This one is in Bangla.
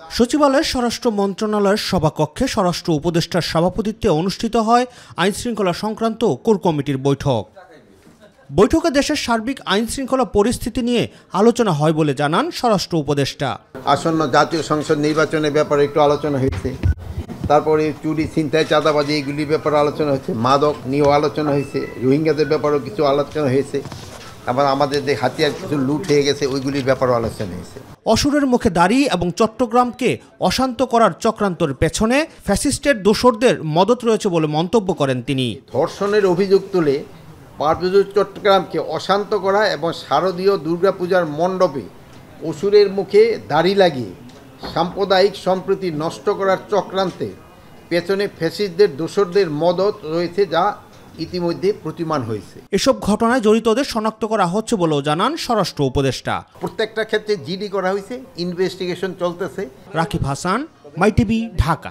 সচিবালয়ের স্বরাষ্ট্র মন্ত্রণালয়ের সভাকক্ষে স্বরাষ্ট্র উপদেষ্টার সভাপতিত্বে অনুষ্ঠিত হয় আইনশৃঙ্খলা সংক্রান্ত কোর কমিটির বৈঠক। বৈঠকে দেশের সার্বিক আইনশৃঙ্খলা পরিস্থিতি নিয়ে আলোচনা হয় বলে জানান স্বরাষ্ট্র উপদেষ্টা। আসন্ন জাতীয় সংসদ নির্বাচনের ব্যাপারে একটু আলোচনা হয়েছে, তারপরে চুরি, ছিনতাই, চাঁদাবাজি এগুলির ব্যাপারে আলোচনা হয়েছে, মাদক নিয়েও আলোচনা হয়েছে, রোহিঙ্গাদের ব্যাপারেও কিছু আলোচনা হয়েছে, আবার আমাদের যে হাতিয়ার কিছু লুট হয়ে গেছে ওইগুলির ব্যাপারেও আলোচনা হয়েছে। অসুরের মুখে দাঁড়িয়ে এবং চট্টগ্রামকে অশান্ত করার চক্রান্তের পেছনে ফ্যাসিস্টের দোসরদের মদত রয়েছে বলে মন্তব্য করেন তিনি। ধর্ষণের অভিযোগ তুলে পার্বত্য চট্টগ্রামকে অশান্ত করা এবং শারদীয় দুর্গাপূজার মণ্ডপে অসুরের মুখে দাড়ি লাগিয়ে সাম্প্রদায়িক সম্প্রীতি নষ্ট করার চক্রান্তে পেছনে ফ্যাসিস্টদের দোসরদের মদত রয়েছে, যা ইতিমধ্যে প্রতিমান হয়েছে। এসব ঘটনায় জড়িতদের শনাক্ত করা হচ্ছে বলেও জানান স্বরাষ্ট্র উপদেষ্টা। প্রত্যেকটা ক্ষেত্রে জিডি করা হয়েছে, ইনভেস্টিগেশন চলতেছে। রাকিব হাসান, মাই টিভি, ঢাকা।